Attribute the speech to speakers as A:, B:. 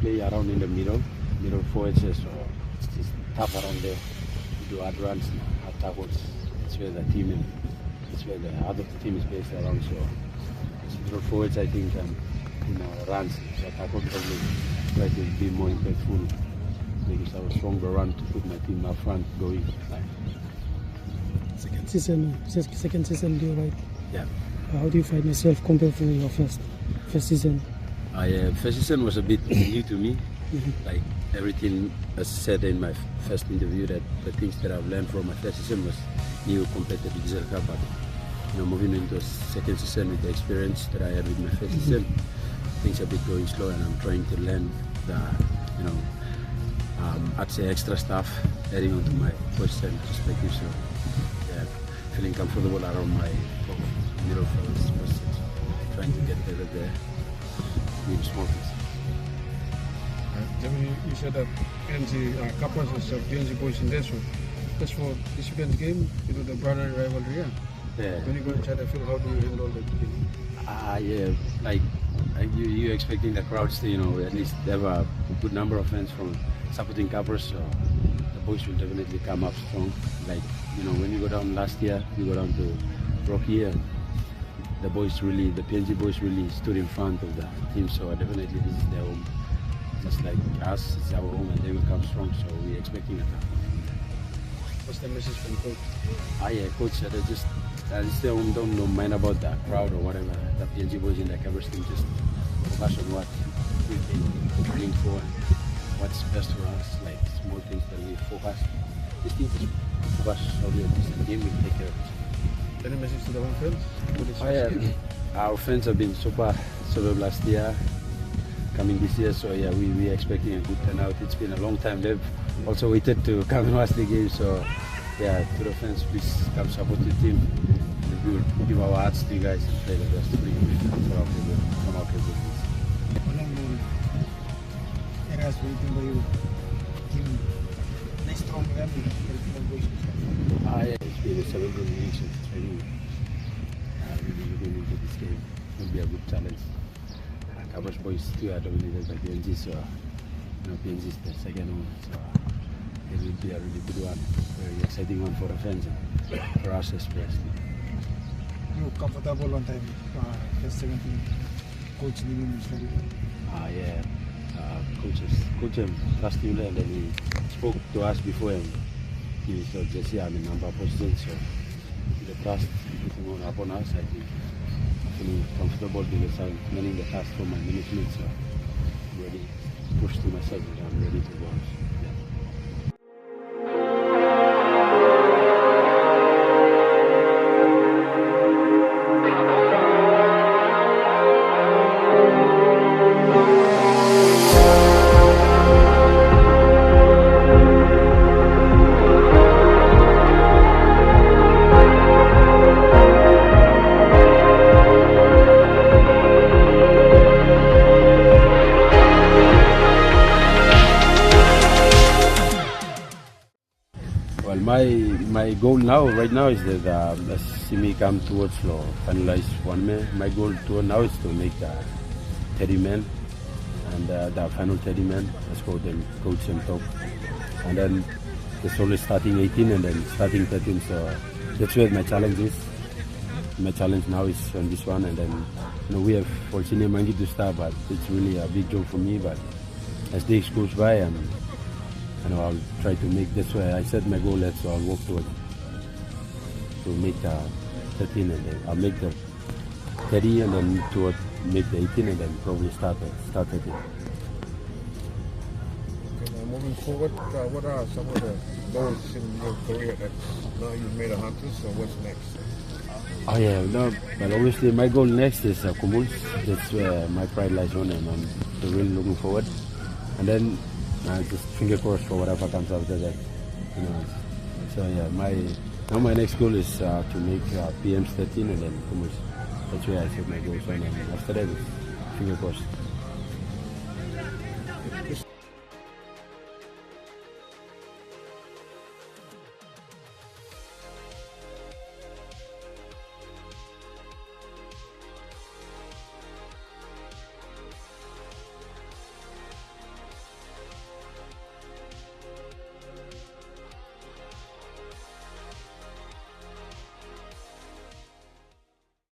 A: play around in the middle forwards, so it's just tough around there. We do hard runs, hard tackles. That's where the team and that's where the other team is based around. So middle forwards, I think, runs, so tackle probably try to be more impactful. Maybe a stronger run to put my team up front going.
B: Second season, do you right?
A: Yeah.
B: How do you find yourself compared to your first season?
A: First season was a bit new to me. Like everything as said in my first interview, that the things that I've learned from my first season was new compared to the Diesel Cup. But moving into a second season with the experience that I had with my first season, things are a bit going slow, and I'm trying to learn the I'd say extra stuff adding onto my position perspective. So yeah, feeling comfortable around my middle forwards position, trying to get better there. Maybe small things.
C: Zebedy, you said that PNG Capras is PNG boys in there, so just for this weekend's game, the brother rivalry.
A: Yeah.
C: When you go inside the field, how do you handle that game?
A: Yeah, like you expecting the crowds to at least have a good number of fans from supporting Capras, so the boys will definitely come up strong. Like when you go down last year, you go down to Rocky, and the PNG boys really stood in front of the team. So definitely this is their home, just like us, it's our home, and they will come strong. So we're expecting a tough.
C: What's the message from coach?
A: Yeah, coach said just don't mind about the crowd or whatever. The PNG boys in the Capras team just focus on what we've been training for and what's best for us, like small things that we focus. This team just focus solely on this game, we take care of it.
C: Any message to the home fans?
A: Our fans have been super last year, coming this year, so yeah, we're expecting a good turnout. It's been a long time. They've also waited to come and watch the game, so yeah, to the fans, please come support the team. We will give our hearts to you guys and play the best for you. Come out with this.
B: Areas waiting for you. Next strong level.
A: It's been 17 weeks of training. Really looking into this game. It will be a good challenge. Capras boys too are dominated by PNG, so PNG is the second one. So it will be a really good one, very exciting one for the fans and for us especially.
B: You're comfortable on time. First 17 coach leaving you study.
A: Yeah. Coach trust you, and then he spoke to us before, and he said, Jesse, I'm in number position, so the trust putting upon us, I think feeling comfortable because I'm learning the task from my management, so I'm ready to push to myself and I'm ready to go. My goal right now is that see me come towards finalize 1 man. My goal now is to make 30 men, and the final 30 men, let's go then coach and top, and then there's only starting 18 and then starting 13. So that's where my challenge is. My challenge now is on this one, and then we have for senior Mangi to start, but it's really a big job for me. But as days goes by, I'll try to make this way. I set my goal, so I'll work towards to make 13, and then I'll make the 30, and then to make the 18, and then probably start 13.
C: Okay, now moving forward, what are some of the goals in your career that now you've made a Hunters, so what's next?
A: But obviously my goal next is Kumul. That's where my pride lies on, and I'm really looking forward. And then just finger crossed for whatever comes after that. So yeah, my next goal is to make PMs 13 and then Kumul. That's where I set my goals on, and after that, finger crossed.